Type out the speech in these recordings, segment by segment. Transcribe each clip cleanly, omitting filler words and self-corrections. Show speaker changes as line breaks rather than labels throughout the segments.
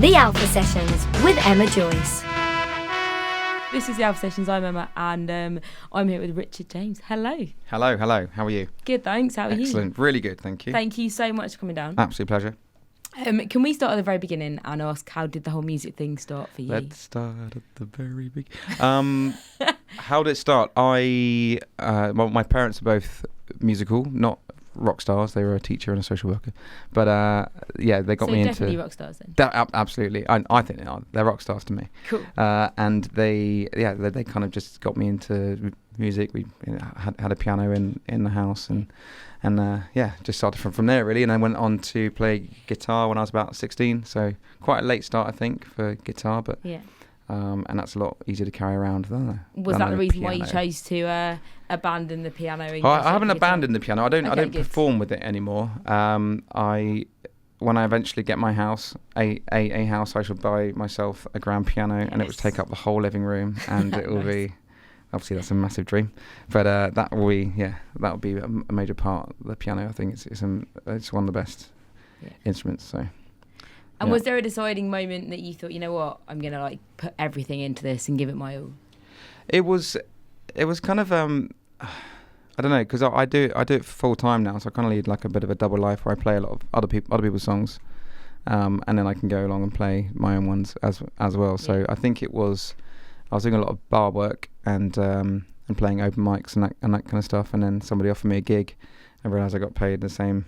The Alpha Sessions with Emma Joyce.
This is the Alpha Sessions. I'm Emma, and I'm here with Richard James. Hello.
Hello. How are you?
Good, thanks. How are you?
Excellent. Really good, thank you.
Thank you so much for coming down.
Absolute pleasure.
Can we start at the very beginning and ask, how did the whole music thing start for you?
Let's start at the very beginning. How did it start? Well, my parents are both musical, not rock stars. They were a teacher and a social worker, but yeah, they got me into
definitely rock stars then.
Absolutely, I think they are. They're rock stars to me.
Cool.
And they kind of just got me into music. We had a piano in the house, and yeah, just started from there really. And I went on to play guitar when I was about 16. So quite a late start, I think, for guitar, but
yeah.
And that's a lot easier to carry around than
Was that the reason
piano.
why you chose to abandon the piano?
I haven't abandoned the piano. I don't
good.
perform with it anymore. When I eventually get my house, a house, I shall buy myself a grand piano, and it would take up the whole living room, and it will be, obviously that's a massive dream, but that will be a major part of the piano. I think it's one of the best instruments. So.
And was there a deciding moment that you thought, you know what, I'm gonna like put everything into this and give it my all?
It was kind of I don't know, because I do it full time now, so I kind of lead like a bit of a double life where I play a lot of other people's songs, and then I can go along and play my own ones as well. So I think I was doing a lot of bar work and playing open mics and that kind of stuff, and then somebody offered me a gig. I realised I got paid the same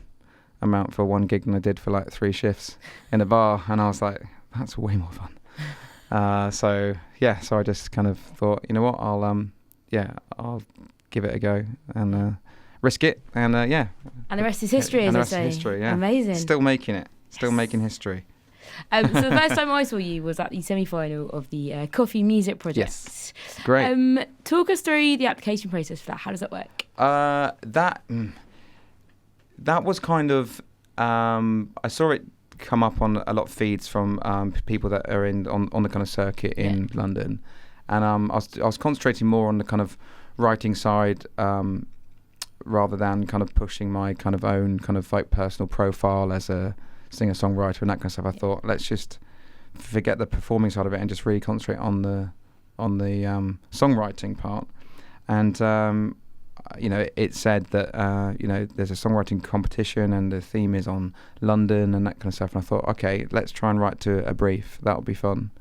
amount for one gig than I did for like 3 shifts in a bar, and I was like, that's way more fun. So I just kind of thought, you know what, I'll give it a go and risk it, and And
the rest is history, as
and the
I
rest
say.
is history, yeah.
Amazing.
Still making it. Still making history.
So the first time I saw you was at the semi-final of the Coffee Music Project.
Yes. Great.
Talk us through the application process for that. How does that work?
That was kind of I saw it come up on a lot of feeds from people that are on the kind of circuit in London, and I was concentrating more on the kind of writing side rather than kind of pushing my kind of own kind of like personal profile as a singer-songwriter and that kind of stuff. I thought, let's just forget the performing side of it and just really concentrate on the songwriting part. And it said that there's a songwriting competition and the theme is on London and that kind of stuff. And I thought, okay, let's try and write to a brief. That'll be fun.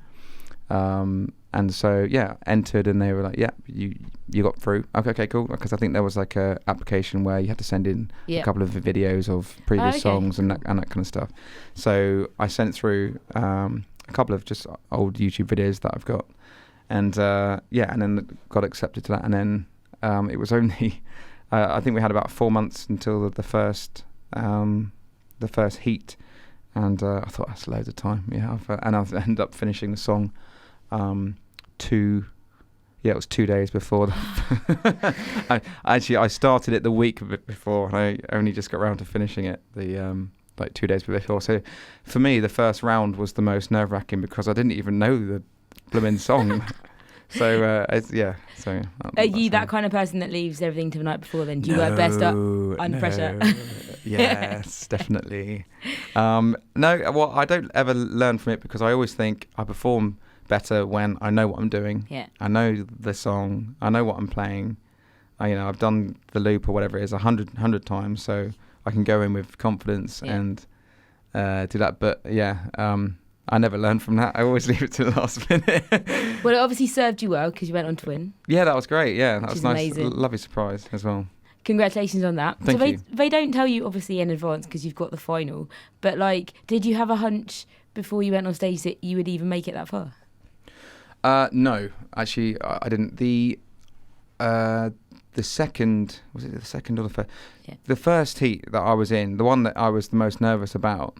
And so entered, and they were like, you got through. Okay, cool. Because I think there was like a application where you had to send in a couple of videos of previous songs and that kind of stuff. So I sent through a couple of just old YouTube videos that I've got, and and then got accepted to that, and then. It was only, I think we had about 4 months until the first heat, and I thought that's loads of time. And I've ended up finishing the song, it was 2 days before. I started it the week before, and I only just got around to finishing it like 2 days before. So for me, the first round was the most nerve-wracking because I didn't even know the blooming song. So are you that kind of person that leaves everything to the night before? Then do you work best up under pressure? Yes, definitely. Well, I don't ever learn from it because I always think I perform better when I know what I'm doing.
Yeah,
I know the song. I know what I'm playing. I've done the loop or whatever it is 100 times, so I can go in with confidence and do that. But I never learned from that. I always leave it to the last minute.
Well, it obviously served you well because you went on to win.
Yeah, that was great. Yeah, that was nice.
Amazing.
Lovely surprise as well.
Congratulations on that.
Thank you.
They don't tell you obviously in advance because you've got the final. But did you have a hunch before you went on stage that you would even make it that far?
No, actually, I didn't. The second, was it the second or the first? Yeah. The first heat that I was in, the one that I was the most nervous about.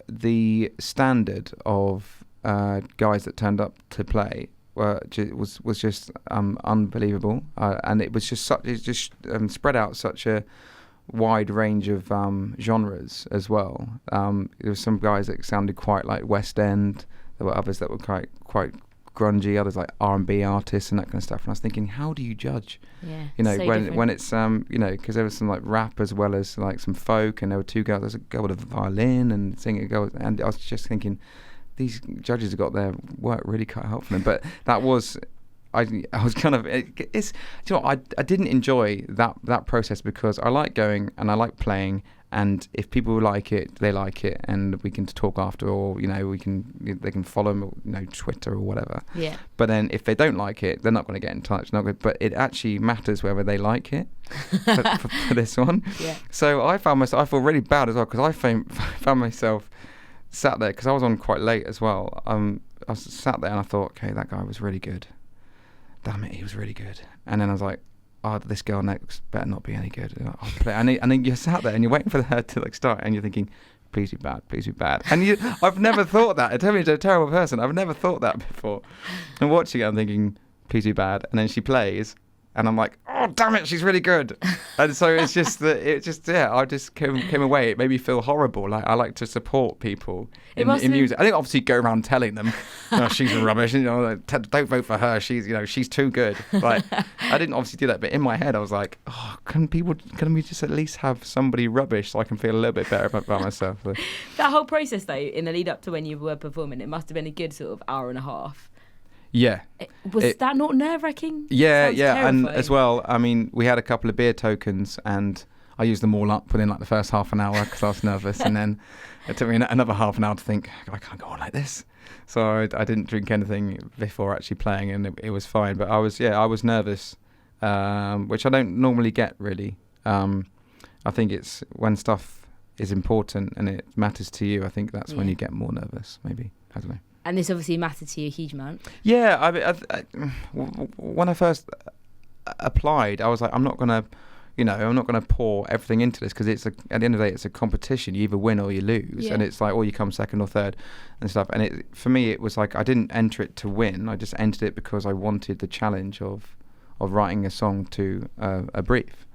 The standard of guys that turned up to play was just unbelievable, and it was just spread out such a wide range of genres as well. There were some guys that sounded quite like West End. There were others that were quite grungy, others like R&B artists and that kind of stuff. And I was thinking, how do you judge?
Yeah.
You know,
so
when
different.
it's you know, because there was some like rap as well as like some folk, and there were two girls. There's a girl with a violin and singing a girl, and I was just thinking, these judges have got their work really cut out for them. But that was. I was kind of it's you know, I didn't enjoy that process because I like going and I like playing, and if people like it, they like it, and we can talk after, or you know, they can follow me, you know, Twitter or whatever.
Yeah.
But then if they don't like it, they're not going to get in touch. But it actually matters whether they like it for this one.
Yeah.
So I feel really bad as well because I found myself sat there because I was on quite late as well. I was sat there and I thought, okay, that guy was really good. Damn it, he was really good. And then I was like, oh, this girl next better not be any good. I'll play. And then you're sat there and you're waiting for her to like start, and you're thinking, please be bad, please be bad. And I've never thought that. Tell me, you're a terrible person. I've never thought that before. And watching it, I'm thinking, please be bad. And then she plays, and I'm like, oh, damn it, she's really good. And so it's just that I just came away. It made me feel horrible. Like I like to support people in music. I didn't obviously go around telling them, no, she's rubbish. You know, like, don't vote for her. She's too good. Like I didn't obviously do that. But in my head, I was like, oh, can we just at least have somebody rubbish so I can feel a little bit better about myself? So,
That whole process, though, in the lead up to when you were performing, it must have been a good sort of hour and a half.
yeah.
Was that not nerve-wracking?
Yeah,
Sounds
yeah,
terrifying.
and as well, I mean, we had a couple of beer tokens, and I used them all up within like the first half an hour because I was nervous, and then it took me another half an hour to think, I can't go on like this. So I didn't drink anything before actually playing, and it was fine. But I was nervous, which I don't normally get really. I think it's when stuff is important and it matters to you. I think that's when you get more nervous. Maybe, I don't know.
And this obviously mattered to you a huge amount.
Yeah, when I first applied, I was like, I'm not gonna pour everything into this because at the end of the day, it's a competition. You either win or you lose, and it's like, or you come second or third and stuff. And for me, it was like I didn't enter it to win. I just entered it because I wanted the challenge of writing a song to a brief.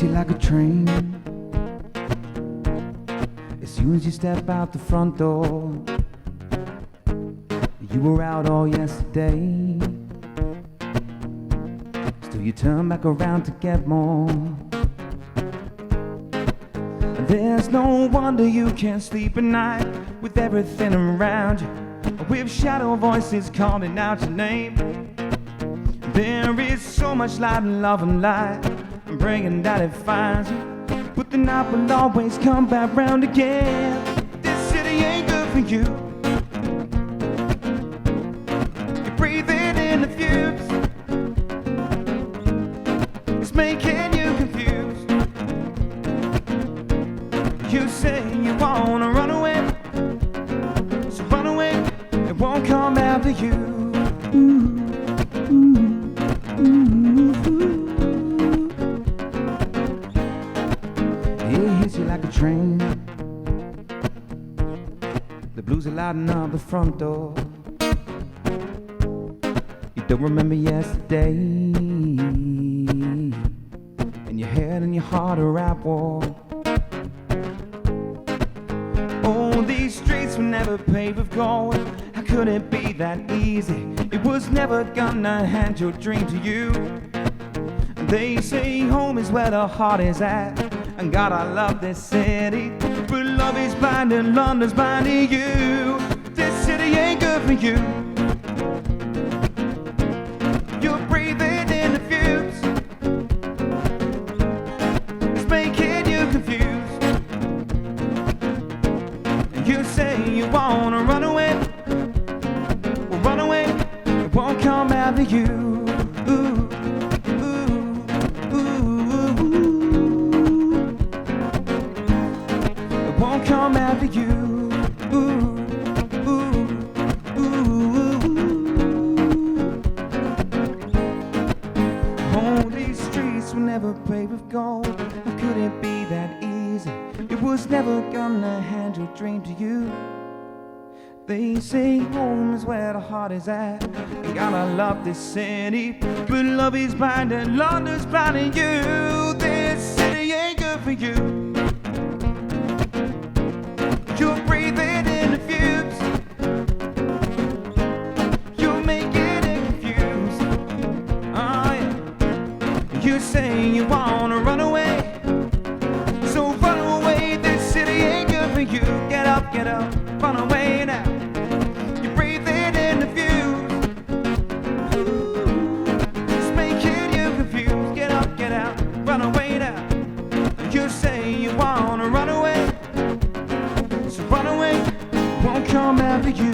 You like a train as soon as you step out the front door. You were out all yesterday, still you turn back around to get more. And there's no wonder you can't sleep at night with everything around you, with shadow voices calling out your name. There is so much light and love and light bringing that it finds you, but the night will always come back round again. This city ain't good for you. You're breathing in the fumes. It's making you confused. You say you wanna run away, so run away. It won't come after you. Like a train, the blues are lighting up the front door. You don't remember yesterday, and your head and your heart are at war. Oh, these streets were never paved with gold. How could it be that easy? It was never gonna hand your dream to you. They say home is where the heart is at, and God, I love this city, but love is blind and London's blind to you. This city ain't good for you. You're breathing in the future. after you. Ooh, ooh, ooh, ooh. It won't come after you. Ooh, ooh, ooh, ooh. Oh, these streets were never paved with gold. How could it be that easy? It was never gonna hand your dream to you. They say home is where the heart is at. And gotta love this city, but love is blind and London's blinding you. This city ain't good for you. You're breathing in the fumes. You're making it confused. Oh yeah. You say you wanna run away, so run away. This city ain't good for you. Get up, run away now. You're breathing in the fumes. Ooh, it's making you confused. Get up, run away now. You say you wanna run away, so run away, won't come after you.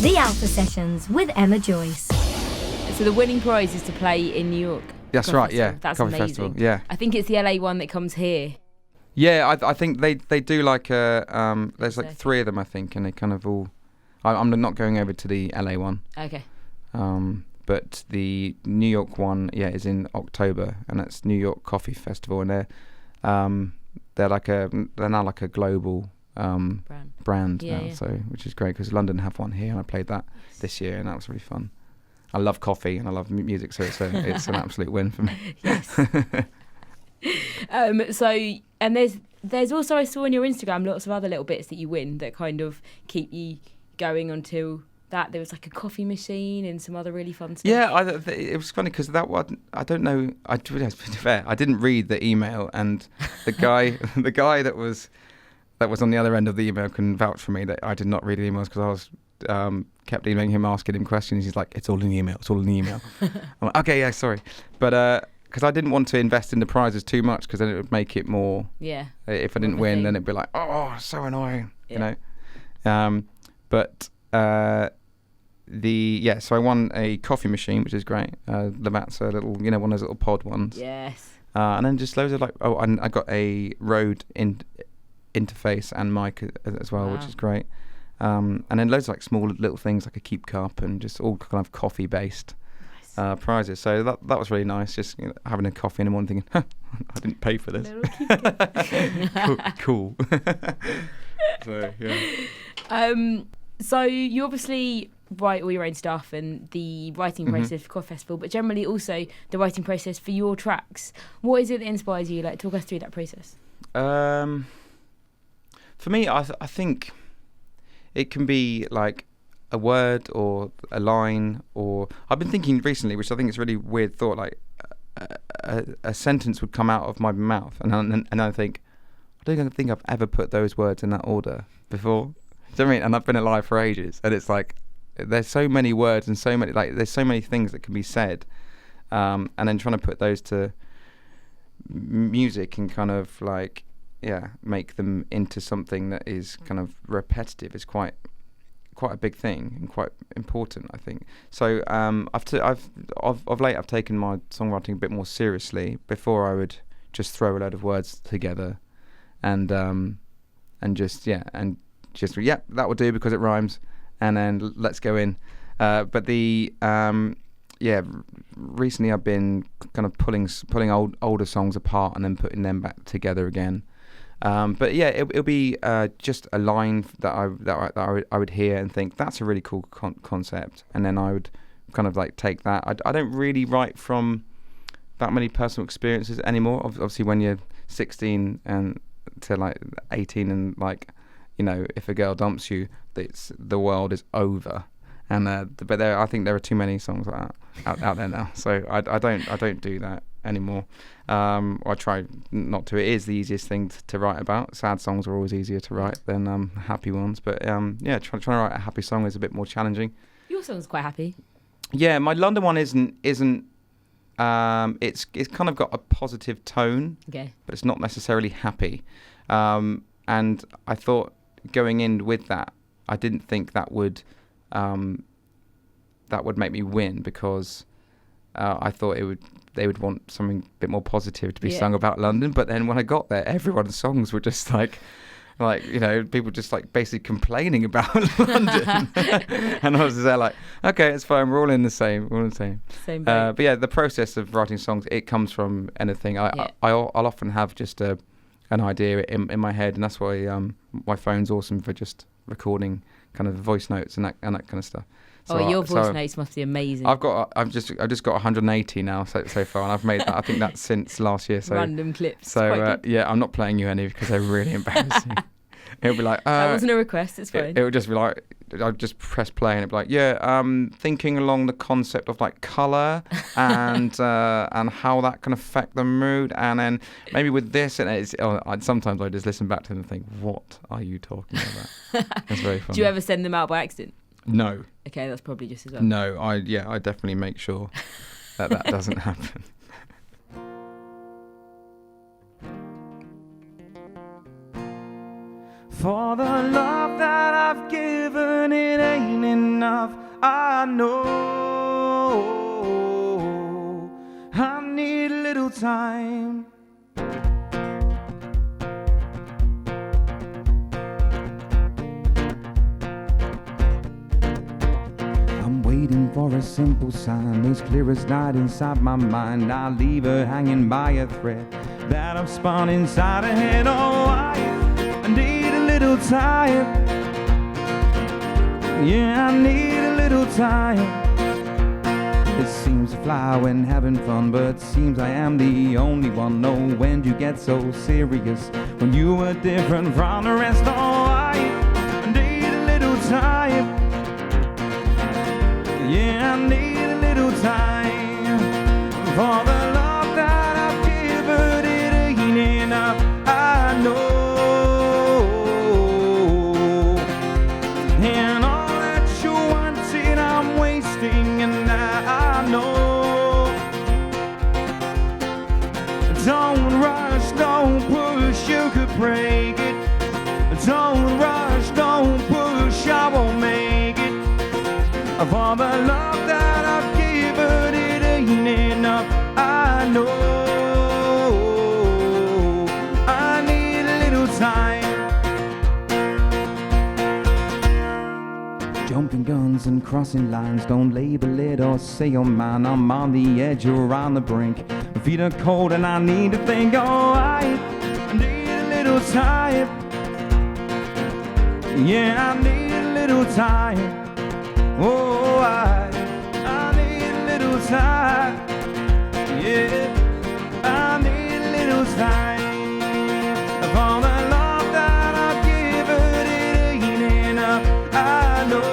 The Alpha Sessions with Emma Joyce.
So the winning prize is to play in New York.
That's
Coffee
right,
Festival.
yeah.
That's
Coffee
amazing.
Festival, yeah.
I think it's the LA one that comes here.
Yeah, I think they do like a there's like
Okay.
3 of them I think, and they kind of all. I'm not going over to the LA one.
Okay.
But the New York one, yeah, is in October, and that's New York Coffee Festival, and they're now like a global brand
Yeah,
now,
yeah.
so which is great because London have one here, and I played that this year, and that was really fun. I love coffee and I love music, so it's an absolute win for me.
Yes. And there's also, I saw on your Instagram lots of other little bits that you win that kind of keep you going until that. There was like a coffee machine and some other really fun stuff.
Yeah, it was funny because that one, I don't know. To be fair, I didn't read the email, and the guy that was on the other end of the email can vouch for me that I did not read the emails because I was kept emailing him, asking him questions. He's like, "It's all in the email. It's all in the email." I'm like, "Okay, yeah, sorry," but because I didn't want to invest in the prizes too much because then it would make it more.
Yeah.
If I didn't win, then it'd be like, "Oh, so annoying," you know. So I won a coffee machine, which is great. Lavazza, little, one of those little pod ones.
Yes.
And then just loads of and I got a Rode interface and mic as well, which is great. And then loads of like small little things like a keep cup and just all kind of coffee based prizes. So that was really nice. Just having a coffee in the morning, thinking, I didn't pay for this. Cool. So yeah.
So you obviously write all your own stuff and the writing process for Coffee Festival, but generally also the writing process for your tracks. What is it that inspires you? Like, talk us through that process.
For me, I think it can be like a word or a line, or I've been thinking recently, which I think is a really weird thought, like a sentence would come out of my mouth, and I think, I don't think I've ever put those words in that order before. Do you know what I mean? And I've been alive for ages, and it's like there's so many words and so many there's so many things that can be said, and then trying to put those to music and kind of like make them into something that is kind of repetitive is quite a big thing and quite important, I think. So of late I've taken my songwriting a bit more seriously. Before I would just throw a load of words together and just that will do because it rhymes, and then let's go in. But recently I've been kind of pulling older songs apart and then putting them back together again. But yeah, it'll be just a line that I would hear and think that's a really cool concept, and then I would kind of like take that. I don't really write from that many personal experiences anymore. Obviously, when you're 16 and to like 18, and like, if a girl dumps you, the world is over. And but I think there are too many songs like that out there now. So I don't do that anymore. I try not to. It is the easiest thing to write about. Sad songs are always easier to write than happy ones. But trying to write a happy song is a bit more challenging.
Your song's quite happy. Yeah,
my London one isn't. It's kind of got a positive tone.
Okay. But
it's not necessarily happy. And I thought going in with that, I didn't think that would that would make me win, because I thought they would want something a bit more positive to be sung about London. But then when I got there, everyone's songs were just like people just like basically complaining about London. And I was just there like, okay, it's fine, we're all in the same.
Same boat.
But yeah, the process of writing songs, it comes from anything. I'll often have just an idea in my head, and that's why my phone's awesome for just recording kind of voice notes and that kind of stuff. So
your voice notes must be amazing.
I've just got 180 now so far, and I've made that. I think that's since last year. So
random clips.
So I'm not playing you any because they're really embarrassing. It'll be like
that wasn't a request. It's fine.
It would just be like I'd just press play and it'd be like thinking along the concept of like colour and how that can affect the mood, and then maybe with this and sometimes I just listen back to them and think, what are you talking about? That's very funny.
Do you ever send them out by accident?
No.
Okay, that's probably just as well.
No, I definitely make sure that doesn't happen.
For the love that I've given, it ain't enough. I know I need a little time. I'm waiting for a simple sign, as clear as night inside my mind. I leave her hanging by a thread that I've spun inside her head. Oh, I need a little time. Yeah, I need a little time. It seems to fly when having fun, but seems I am the only one. No, when you get so serious, when you were different from the rest. Oh, I need a little time. Yeah, I need a little time. For the love that I've given, it ain't enough. I know. And all that you wanted, I'm wasting, and I know. Don't rush, don't push, you could break it. Don't rush, don't push, I won't make it. For the love that I've given, it ain't enough. I know I need a little time. Jumping guns and crossing lines, don't label it or say you're mine. I'm on the edge, you're on the brink. My feet are cold and I need to think. Oh, I need a little time. Yeah, I need a little time. Oh, I need a little time. Yeah, I need a little time. For the love that I've given, it ain't enough. I know.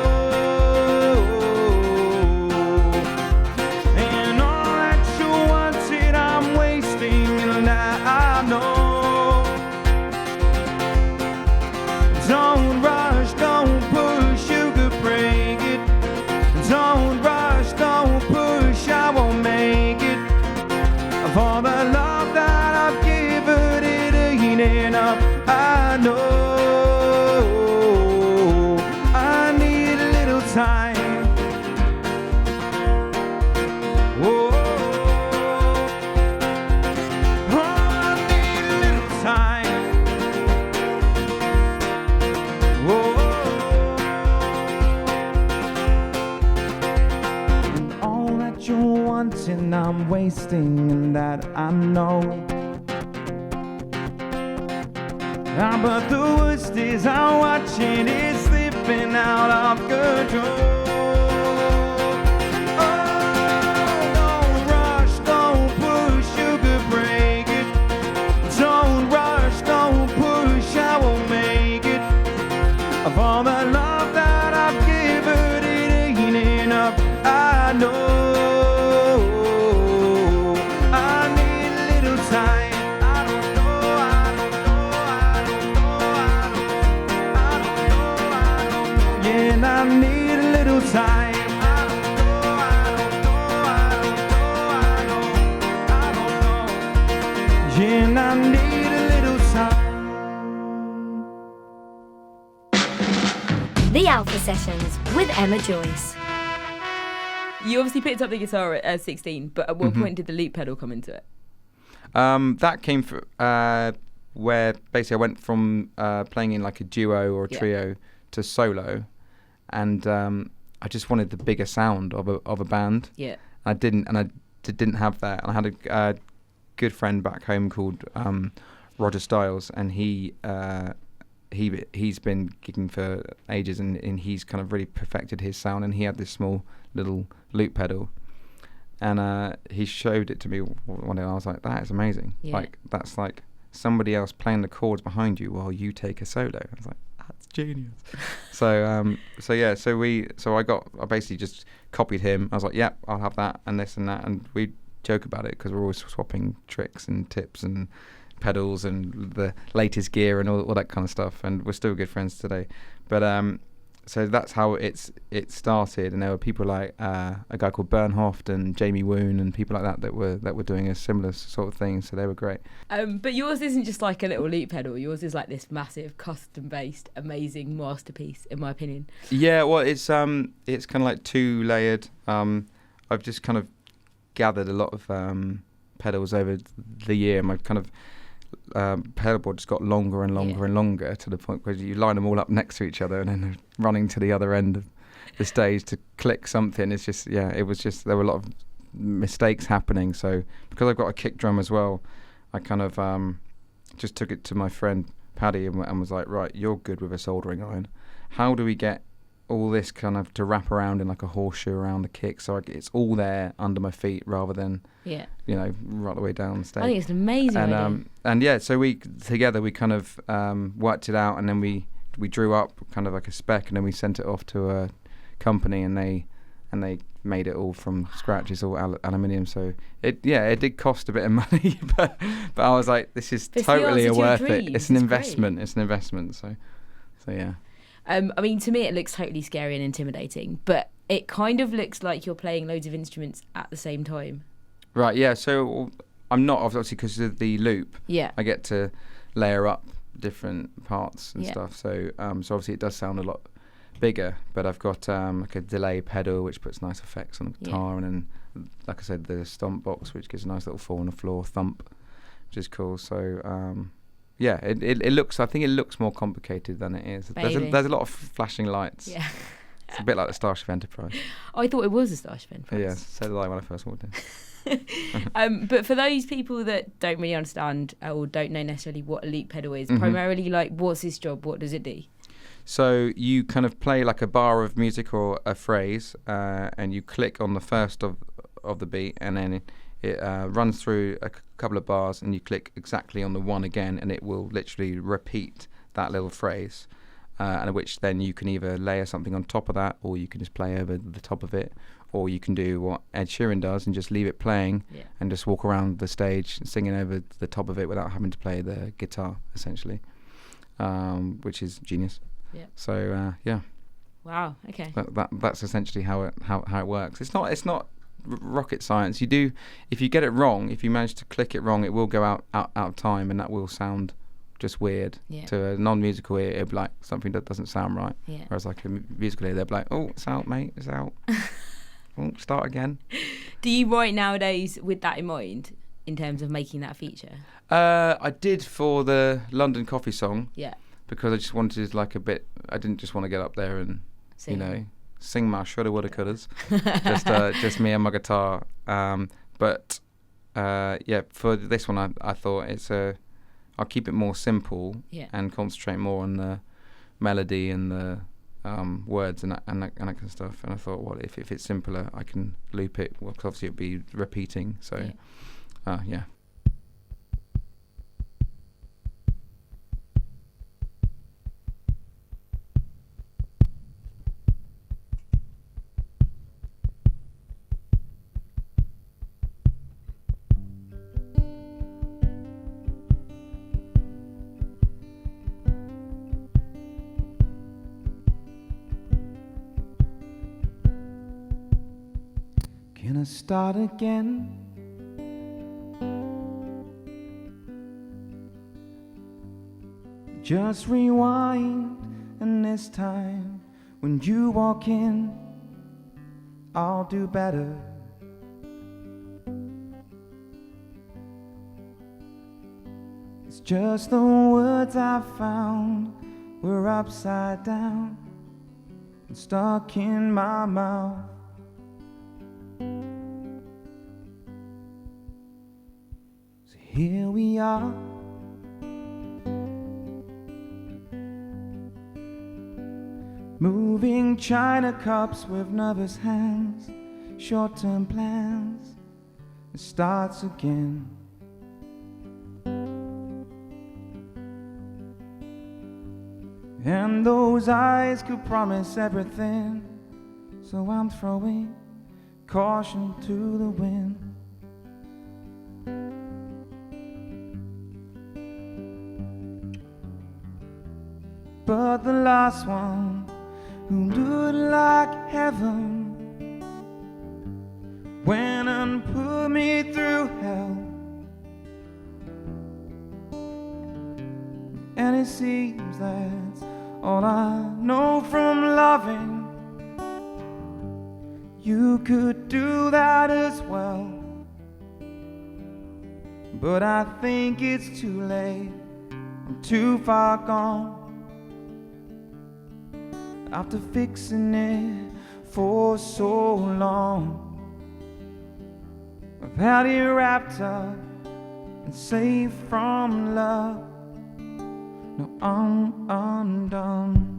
And all that you wanted, I'm wasting, and I know. Don't rush, don't push, you could break it. Don't rush, don't push, I won't make it. For the love that I've given, it ain't enough. I know I need a little time. Whoa. Oh, I need a little time. Whoa. You're wanting, I'm wasting, and that I know. But the worst is I'm watching it slipping out of control. Oh, don't rush, don't push, you could break it. Don't rush, don't push, I won't make it. For the love that I've given, it ain't enough. I know. I need a little time. I don't know. Yeah, I need a little time.
The Alpha Sessions with Emma Joyce.
You obviously picked up the guitar at 16, but at what
Mhm.
point did the loop pedal come into it?
That came where basically I went from playing in like a duo or a
Yeah.
trio to solo, and I just wanted the bigger sound of a band.
Yeah.
I didn't have that. And I had a good friend back home called Roger Stiles, and he's been gigging for ages, and he's kind of really perfected his sound. And he had this small little loop pedal, and he showed it to me one day, and I was like, "That is amazing!
Yeah.
Like that's like somebody else playing the chords behind you while you take a solo." I was like, "That's genius!" so I basically just copied him. I was like, "Yep, I'll have that and this and that," and we joke about it because we're always swapping tricks and tips and pedals and the latest gear and all that kind of stuff, and we're still good friends today. But so that's how it started, and there were people like a guy called Bernhoft and Jamie Woon and people like that were doing a similar sort of thing, so they were great.
But yours isn't just like a little loop pedal. Yours is like this massive, custom-based, amazing masterpiece, in my opinion.
Yeah, well, it's kind of like 2-layered. I've just kind of gathered a lot of pedals over the year. My kind of pedal board just got longer and longer and longer, to the point where you line them all up next to each other and then running to the other end of the stage to click something. It's just, it was just, there were a lot of mistakes happening. So because I've got a kick drum as well, I kind of just took it to my friend Paddy and was like, right, you're good with a soldering iron. How do we get all this kind of to wrap around in like a horseshoe around the kick, so it's all there under my feet rather than right the way down the stage.
I think it's an amazing idea.
So we together we kind of worked it out, and then we drew up kind of like a spec, and then we sent it off to a company, and they made it all from scratch. It's all aluminium, so it did cost a bit of money, but I was like, this is totally worth it. It's an investment. Great. It's an investment. So yeah.
I mean, to me, it looks totally scary and intimidating, but it kind of looks like you're playing loads of instruments at the same time.
Right, yeah. So I'm not, obviously, because of the loop.
Yeah.
I get to layer up different parts and stuff. So obviously it does sound a lot bigger, but I've got like a delay pedal, which puts nice effects on the guitar, and then, like I said, the stomp box, which gives a nice little 4-on-the-floor thump, which is cool. So it looks. I think it looks more complicated than it is. There's a lot of flashing lights. Yeah, it's a bit like the Starship Enterprise.
I thought it was a Starship Enterprise.
Yeah, so did I when I first walked in.
But for those people that don't really understand or don't know necessarily what a loop pedal is, primarily, like, what's its job? What does it do?
So you kind of play like a bar of music or a phrase, and you click on the first of the beat, and then it runs through a couple of bars, and you click exactly on the one again, and it will literally repeat that little phrase, and which then you can either layer something on top of that, or you can just play over the top of it, or you can do what Ed Sheeran does and just leave it playing and just walk around the stage singing over the top of it without having to play the guitar, essentially, which is genius. Yeah. So
Wow. Okay.
That's essentially how it works. It's not rocket science. If you get it wrong, if you manage to click it wrong, it will go out of time, and that will sound just weird. To a non-musical ear. It'll be like something that doesn't sound right. Whereas like a musical ear, they'll be like, oh, it's out, mate, it's out. Oh, start again.
Do you write nowadays with that in mind, in terms of making that feature?
I did for the London Coffee song.
Yeah.
Because I just wanted like a bit. I didn't just want to get up there and sing my shoulda, woulda, couldas. just me and my guitar. But for this one, I thought I'll keep it more simple and concentrate more on the melody and the words and that kind of stuff. And I thought, well, if it's simpler, I can loop it. Well, 'cause obviously it'd be repeating. So, yeah.
Can I start again? Just rewind, and this time when you walk in, I'll do better. It's just the words I found were upside down and stuck in my mouth. So here we are, moving china cups with nervous hands, short-term plans. It starts again. And those eyes could promise everything, so I'm throwing caution to the wind. But the last one who looked like heaven went and put me through hell. And it seems that's all I know from loving. You could do that as well, but I think it's too late. I'm too far gone. After fixing it for so long, I've had it wrapped up and safe from love. No, I'm undone.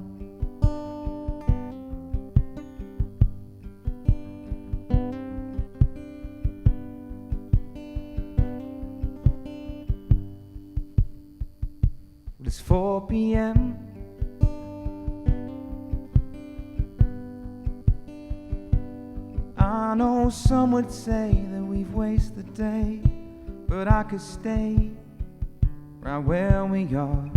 It's 4 p.m. I know some would say that we've wasted the day, but I could stay right where we are.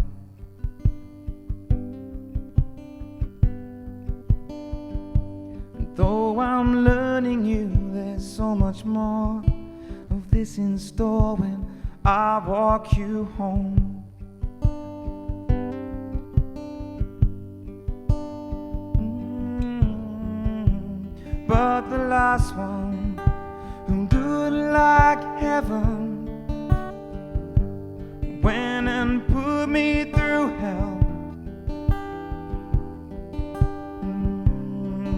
And though I'm learning you, there's so much more of this in store when I walk you home. But the last one who looked like heaven went and put me through hell.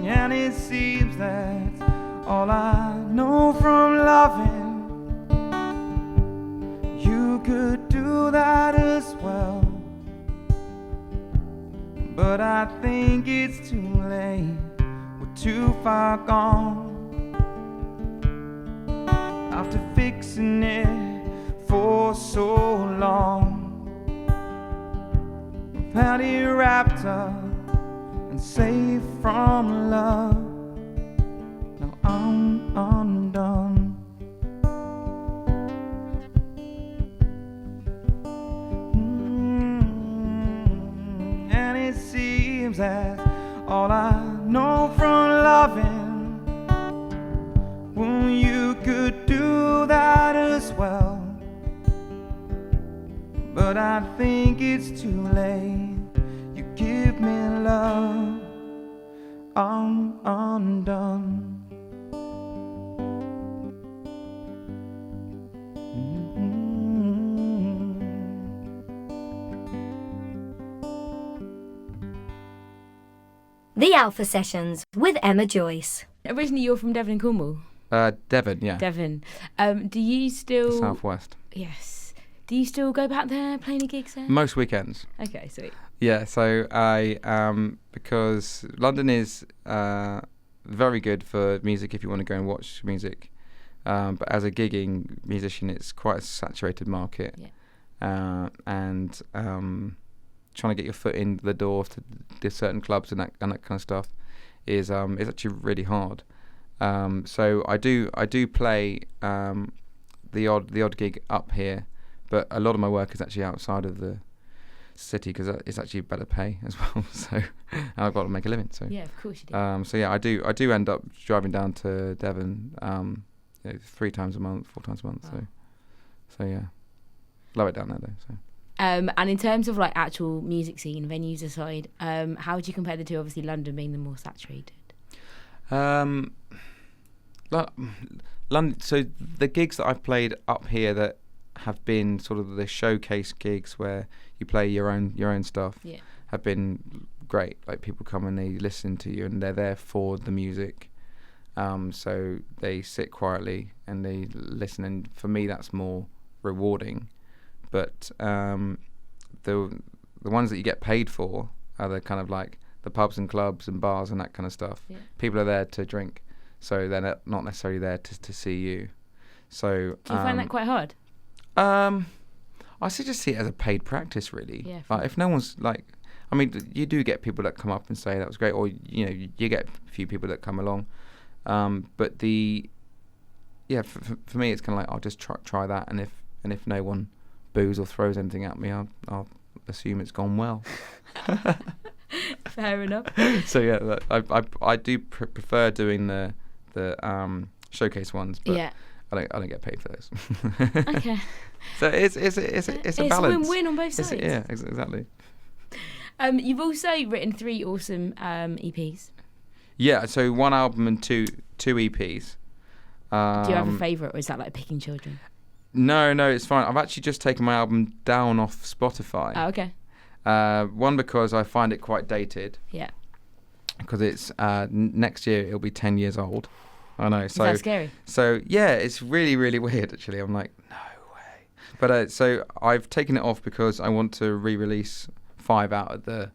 And it seems that's all I know from loving. You could do that as well, but I think it's too late. Too far gone. After fixing it for so long, I've had it wrapped up and safe from love. Now I'm undone. And it seems that all I know from loving, well, you could do that as well, but I think it's too late. You give me love, I'm undone.
The Alpha Sessions with Emma Joyce.
Originally, you're from Devon and Cornwall.
Devon, yeah.
Devon. Do you still...
Southwest.
Yes. Do you still go back there, play any gigs there?
Most weekends.
Okay, sweet.
Yeah, so I because London is very good for music if you want to go and watch music, but as a gigging musician, it's quite a saturated market.
Yeah.
And trying to get your foot in the door to certain clubs and that kind of stuff is actually really hard. So I do play the odd gig up here, but a lot of my work is actually outside of the city because it's actually better pay as well. So and I've got to make a living. So
yeah, of course you do.
So yeah, I do end up driving down to Devon 3 times a month, 4 times a month.
Wow.
So yeah, love it down there though. So.
And in terms of like actual music scene, venues aside, how would you compare the two? Obviously, London being the more saturated.
London. So the gigs that I've played up here that have been sort of the showcase gigs where you play your own stuff have been great. Like people come and they listen to you and they're there for the music. So they sit quietly and they listen, and for me that's more rewarding. But the ones that you get paid for are the kind of like the pubs and clubs and bars and that kind of stuff. Yeah. People are there to drink, so they're not necessarily there to see you. So
do you find that quite hard?
I should just see it as a paid practice, really. Yeah. Like if no one's like, I mean, you do get people that come up and say that was great, or you get a few people that come along. But for me, it's kind of like I'll just try that, and if no one boos or throws anything at me, I'll assume it's gone well.
Fair enough.
So yeah, I do prefer doing the showcase ones, but I don't get paid for those.
Okay.
So it's a balance.
It's win-win on both sides.
Yeah, exactly.
You've also written 3 awesome EPs.
Yeah, so 1 album and two EPs.
Do you have a favourite, or is that like picking children?
No, it's fine. I've actually just taken my album down off Spotify.
Oh, okay.
One, because I find it quite dated.
Yeah.
Because it's next year it'll be 10 years old. I know.
Is that scary?
So yeah, it's really, really weird actually. I'm like, no way. But so I've taken it off because I want to re-release 5 out of the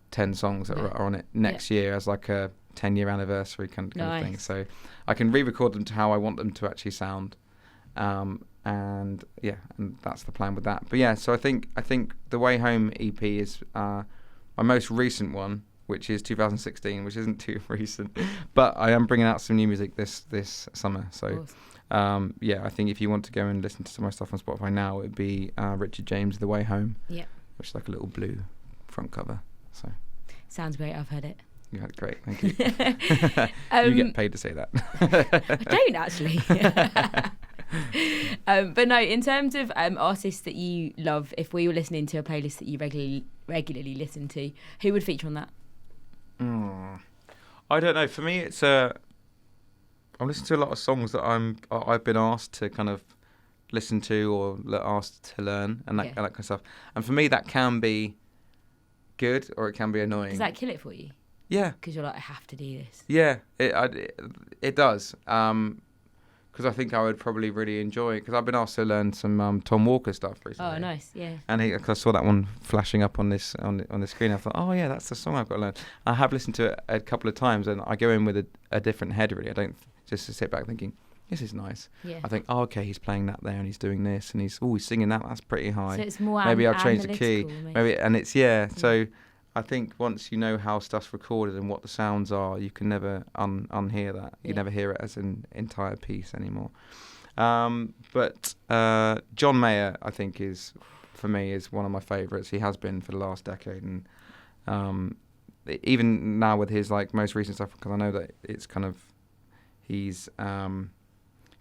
10 songs that are on it next year as like a 10-year anniversary kind of thing. So I can re-record them to how I want them to actually sound. And that's the plan with that. But yeah, so I think the Way Home EP is my most recent one, which is 2016, which isn't too recent, but I am bringing out some new music this summer. So I think if you want to go and listen to some of my stuff on Spotify now, it would be Richard James' The Way Home, which is like a little blue front cover. So
sounds great. I've heard it.
Yeah, great, thank you. You get paid to say that.
I don't actually. But no, in terms of artists that you love, if we were listening to a playlist that you regularly listen to, who would feature on that?
I don't know. For me, it's I listen to a lot of songs that I've been asked to kind of listen to or asked to learn and that kind of stuff. And for me, that can be good or it can be annoying.
Does that kill it for you?
Yeah.
Because you're like, I have to do this.
Yeah, it does. Because I think I would probably really enjoy it. Because I've been asked to learn some Tom Walker stuff recently.
Oh, nice, yeah.
And cause I saw that one flashing up on this on the screen. I thought, oh yeah, that's the song I've got to learn. I have listened to it a couple of times, and I go in with a different head. Really, I don't just sit back thinking, this is nice. Yeah. I think, oh, okay, he's playing that there, and he's doing this, and he's singing that. That's pretty high.
So it's more
maybe I'll change the key. Maybe, and it's So I think once you know how stuff's recorded and what the sounds are, you can never unhear that. You never hear it as an entire piece anymore. But John Mayer, I think, for me is one of my favourites. He has been for the last decade, and even now with his like most recent stuff, because I know that it's kind of he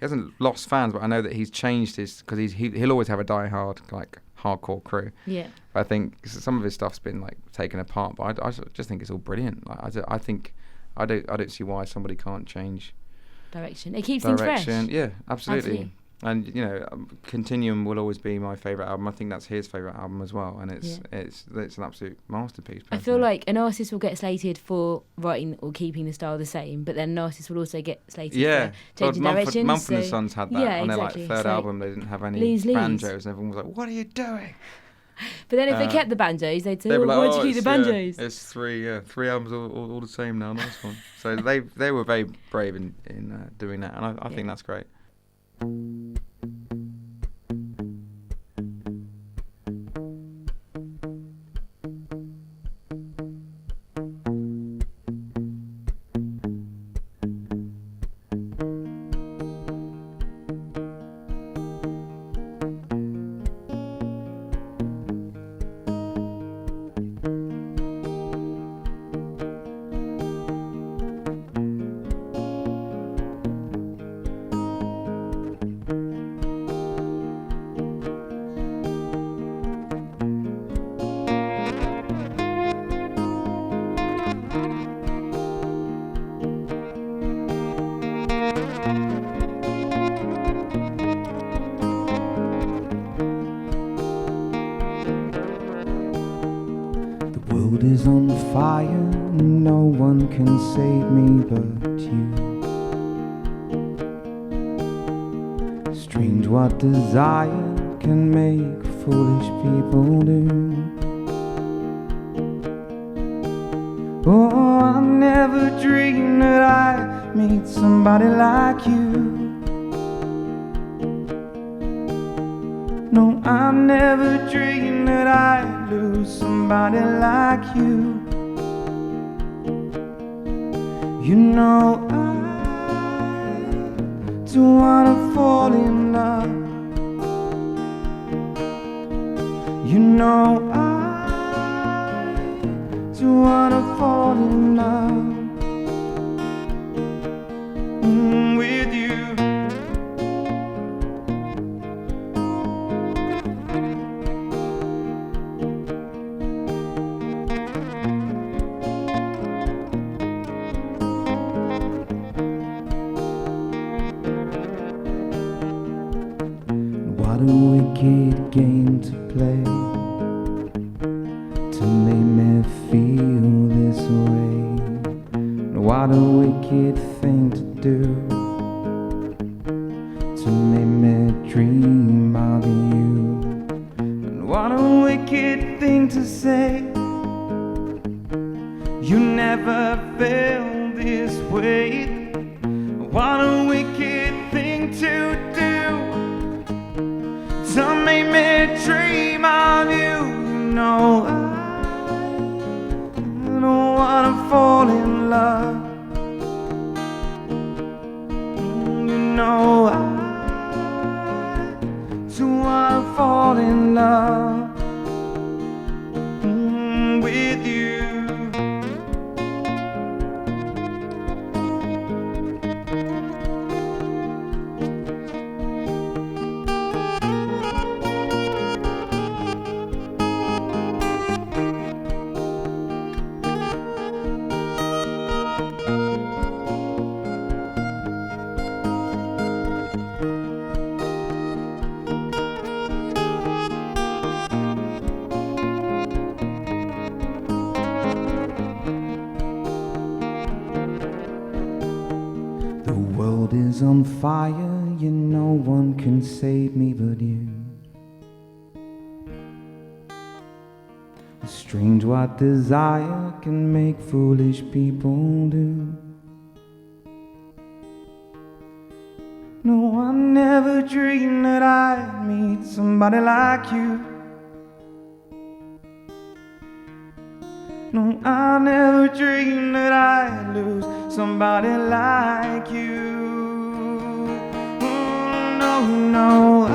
hasn't lost fans, but I know that he's changed because he'll always have a die-hard like hardcore crew. Yeah. I think some of his stuff's been like taken apart, but I just think it's all brilliant. Like, I think I don't see why somebody can't change
direction. It keeps things fresh.
Yeah, absolutely. And Continuum will always be my favourite album. I think that's his favourite album as well, and it's an absolute masterpiece. Personally.
I feel like an artist will get slated for writing or keeping the style the same, but then an artist will also get slated for changing direction.
Mumford & Sons had that on their like third album. They didn't have any banjos, and everyone was like, "What are you doing?"
But then if they kept the banjos, they'd say, "Why'd you keep the banjos?"
It's three albums all the same now. Nice one. So they were very brave in doing that, and I think that's great.
no one can save me but you. Strange what desire can make foolish people do. Oh, I never dreamed that I'd meet somebody like you. No, I never dreamed that I'd lose somebody like you. You know I don't wanna fall in love. You know I don't wanna fall in love with you. What a wicked game to play, to make me feel this way. What a wicked thing to do, to make me dream of you. And what a wicked thing to say, you never felt this way. What a wicked thing to do, to make me dream of you. You know I don't wanna fall in love. You know I don't wanna fall in love with you. The world is on fire, you no one can save me but you. Strange what desire can make foolish people do. No, I never dreamed that I'd meet somebody like you. No, I never dreamed that I'd lose somebody like you. No, no, I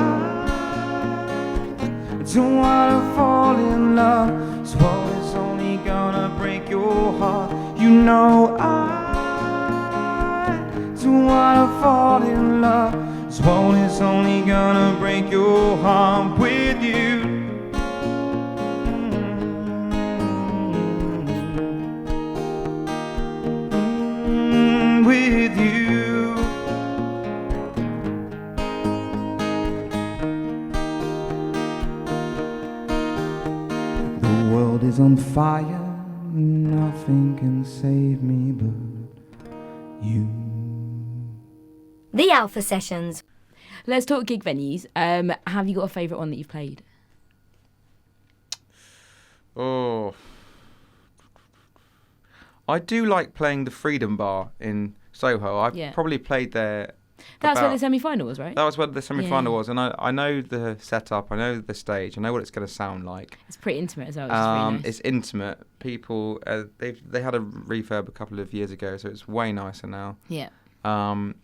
don't wanna fall in love. So it's only gonna break your heart. You know I don't wanna fall in love. So it's only gonna break your heart with you. With you. The world is on fire, nothing can save me but you.
The Alpha Sessions.
Let's talk gig venues. Have you got a favourite one that you've played?
Oh, I do like playing the Freedom Bar in Soho. I've probably played there.
That's where the semi-final was, right?
That was where the semi-final was, and I know the setup, I know the stage, I know what it's going to sound like.
It's pretty intimate as well. Which is really nice.
It's intimate. People, they had a refurb a couple of years ago, so it's way nicer now.
Yeah.
And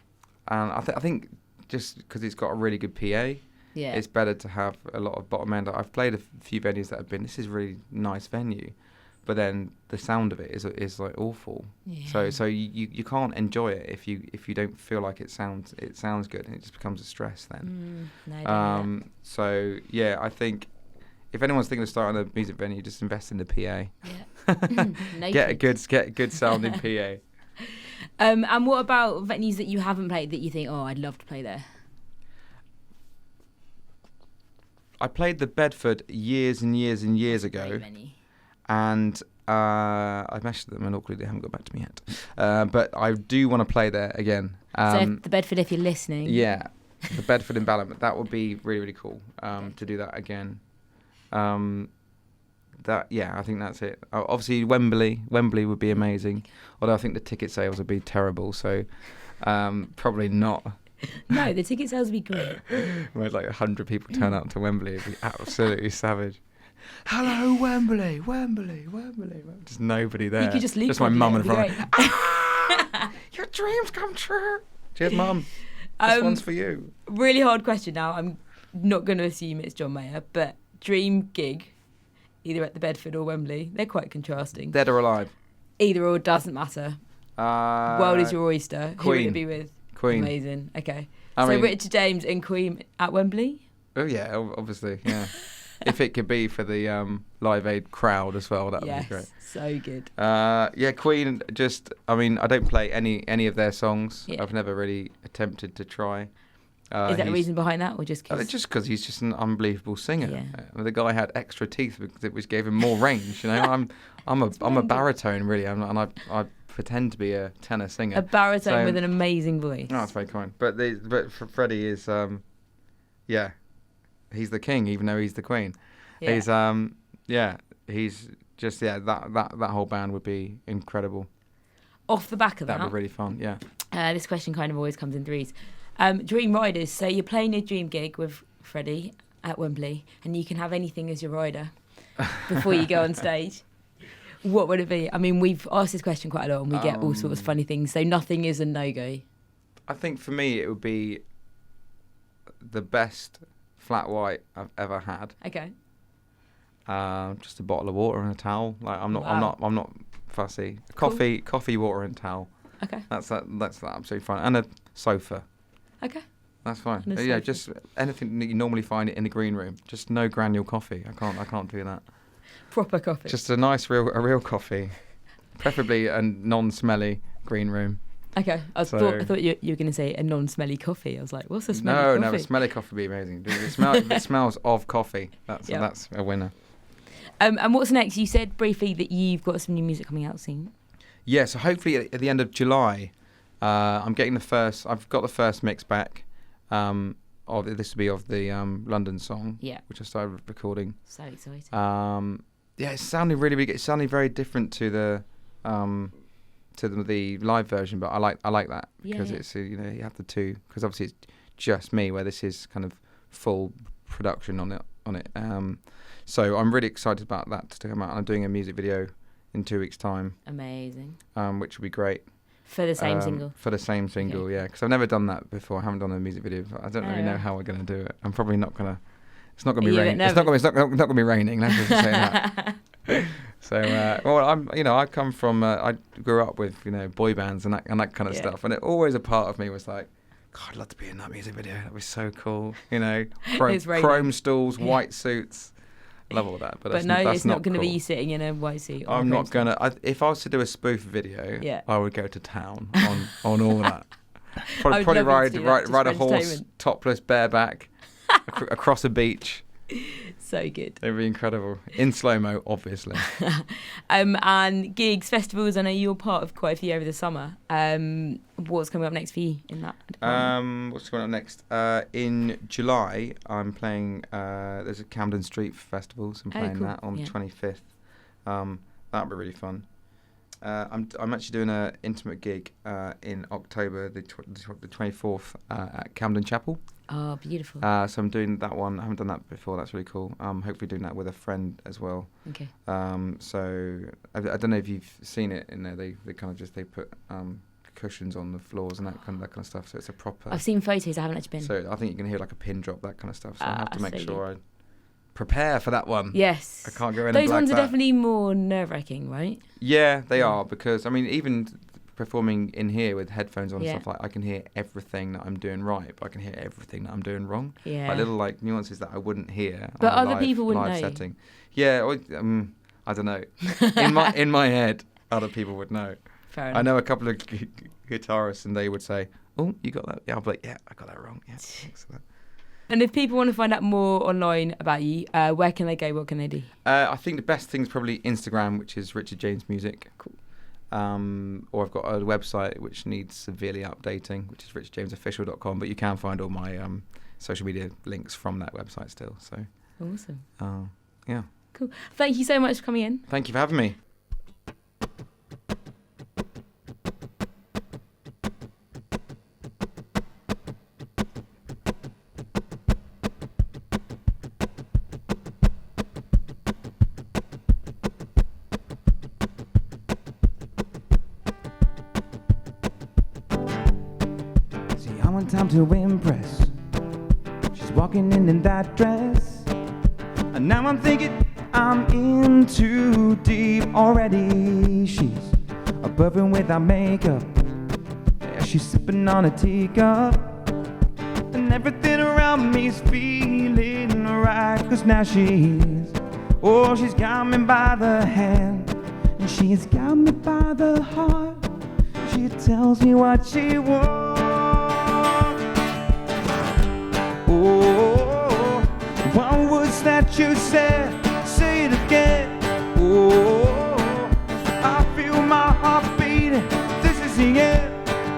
I think just because it's got a really good PA, it's better to have a lot of bottom end. I've played a few venues that have been, this is a really nice venue, but then the sound of it is like awful. Yeah. So you can't enjoy it if you don't feel like it sounds good, and it just becomes a stress then. So yeah, I think if anyone's thinking of starting a music venue, just invest in the PA. Yeah. Get a good sounding PA.
And what about venues that you haven't played that you think, oh, I'd love to play there?
I played the Bedford years and years and years ago, and I messaged them and awkwardly they haven't got back to me yet. But I do want to play there again.
So the Bedford, if you're listening.
Yeah, the Bedford in Balham. That would be really, really cool to do that again. I think that's it. Obviously, Wembley would be amazing. Although I think the ticket sales would be terrible, so probably not.
No, the ticket sales would be great.
Where like 100 people turn up to Wembley, it'd be absolutely savage. Hello, Wembley. Just nobody there.
You could just leave.
Just my mum and
Wembley,
father. Your dreams come true. Cheers, Mum. This one's for you.
Really hard question now. I'm not going to assume it's John Mayer, but dream gig, either at the Bedford or Wembley. They're quite contrasting.
Dead or alive?
Either or, doesn't matter. World is your oyster.
Queen.
Who would it be with?
Queen.
Amazing. Okay.
I mean,
Richard James and Queen at Wembley?
Oh, yeah, obviously, yeah. If it could be for the Live Aid crowd as well, that would be great.
So good.
Queen, I don't play any of their songs.
Yeah.
I've never really attempted to try.
Is there a reason behind that, or just because?
Just because he's just an unbelievable singer.
Yeah.
The guy had extra teeth, which gave him more range. You know, I'm a baritone really, I pretend to be a tenor singer.
A baritone with an amazing voice.
Oh, that's very kind. But for Freddie is, he's the king, even though he's the queen. Yeah. He's just that whole band would be incredible.
Off the back of that,
that'd be really fun. Yeah.
This question kind of always comes in threes. Dream riders. So you're playing your dream gig with Freddie at Wembley, and you can have anything as your rider before you go on stage. What would it be? I mean, we've asked this question quite a lot, and we get all sorts of funny things. So nothing is a no-go.
I think for me it would be the best flat white I've ever had.
Okay.
Just a bottle of water and a towel. Like I'm not fussy. Coffee, water and towel.
Okay.
That's absolutely fine. And a sofa.
Okay.
That's fine. Yeah, just anything that you normally find in the green room. Just no granule coffee. I can't do that.
Proper coffee.
Just a nice real coffee, preferably a non-smelly green room.
Okay, I thought you were going to say a non-smelly coffee. I was like, what's a smelly coffee?
No, a smelly coffee would be amazing. It smells of coffee. That's a winner.
And what's next? You said briefly that you've got some new music coming out soon. Yeah,
so hopefully at the end of July, I've got the first mix back. This will be of the London song, which I started recording.
So exciting.
It's sounding really big. It's sounding very different to the live version, but I like that because it's you have the two, because obviously it's just me, where this is kind of full production on it. So I'm really excited about that to come out, and I'm doing a music video in 2 weeks' time.
Amazing.
Which will be great.
For the same single?
For the same single, yeah. Because I've never done that before. I haven't done a music video. I don't really know how we're going to do it. I'm probably not going to... It's not going to be raining. It's not going to be raining. Let's just say that. So, I come from... I grew up with, boy bands and that kind of stuff. And always a part of me was like, God, I'd love to be in that music video. That was so cool. Chrome stools, white suits. Love all that, but
no,
that's
it's not going to
cool.
be you sitting in a white suit.
I'm not gonna. If I was to do a spoof video, I would go to town on all that. Probably ride a horse, topless, bareback, across a beach.
So good.
It'd be incredible in slow mo, obviously.
And gigs, festivals. I know you're part of quite a few over the summer. What's coming up next for you in that department?
What's coming up next? In July, I'm playing. There's a Camden Street Festival, so I'm playing that on the 25th. That'll be really fun. I'm actually doing an intimate gig in October, the 24th, at Camden Chapel.
Oh, beautiful.
So I'm doing that one. I haven't done that before. That's really cool. Hopefully doing that with a friend as well.
Okay.
So I don't know if you've seen it in there. They kind of they put cushions on the floors and that kind of stuff. So it's a proper...
I've seen photos. I haven't actually been.
So I think you can hear like a pin drop, that kind of stuff. So I have to make sure I prepare for that one.
Yes.
I can't go in.
Those ones are definitely more nerve-wracking, right?
Yeah, they are, because even performing in here with headphones on and stuff, like I can hear everything that I'm doing right, but I can hear everything that I'm doing wrong.
Yeah.
Like little nuances that I wouldn't hear.
But
on
other people wouldn't
live
know.
Setting. Yeah, I don't know. in my head, other people would know.
Fair enough.
I know a couple of guitarists, and they would say, "Oh, you got that?" Yeah, I'll be like, "Yeah, I got that wrong." Yeah, thanks for that.
And if people want to find out more online about you, where can they go? What can they do?
I think the best thing is probably Instagram, which is Richard James Music.
Cool.
Or I've got a website which needs severely updating, which is richardjamesofficial.com. But you can find all my social media links from that website still. So
Awesome.
Yeah.
Cool. Thank you so much for coming in.
Thank you for having me.
Time to impress. She's walking in that dress, and now I'm thinking I'm in too deep already. She's a perfect without makeup. Yeah, she's sipping on a teacup, and everything around me's feeling right. 'Cause now she's got me by the hand, and she's got me by the heart. She tells me what she wants. Oh, what was that you said? Say it again. Oh, I feel my heart beating. This is the end.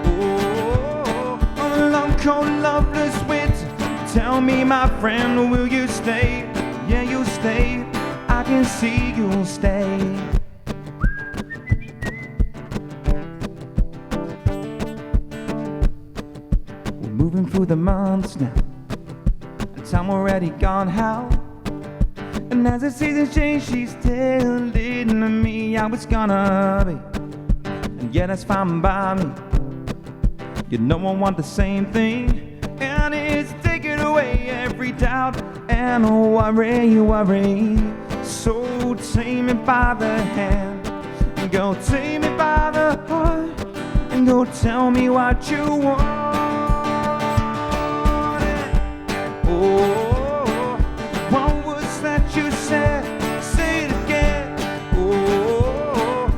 Oh, on a long, cold, loveless winter. Tell me, my friend, will you stay? Yeah, you'll stay. I can see you'll stay. We're moving through the months now. Time already gone how, and as the seasons change, she's telling me how it's gonna be, and yeah, that's fine by me. You know I want the same thing, and it's taking away every doubt and worry. So take me by the hand, and go take me by the heart, and go tell me what you want. Oh, what was that you said? Say it again. Oh,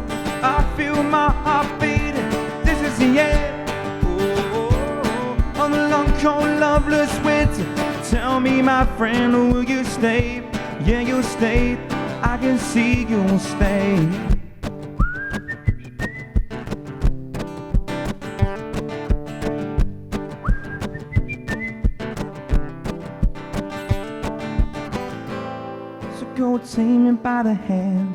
I feel my heart beating. This is the end. Oh, on the long, cold, loveless winter. Tell me, my friend, will you stay? Yeah, you'll stay. I can see you'll stay. Go take me by the hand,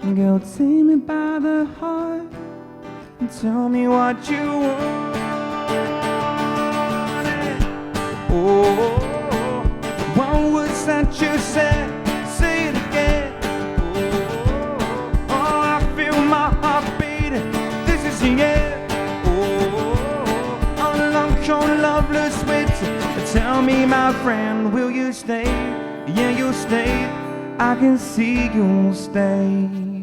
and go take me by the heart, and tell me what you want. Oh, what was that you said? Say it again. Oh, I feel my heart beating. This is the end. Oh, on a long, cold, loveless winter. Tell me, my friend, will you stay? Yeah, you'll stay. I can see you'll stay.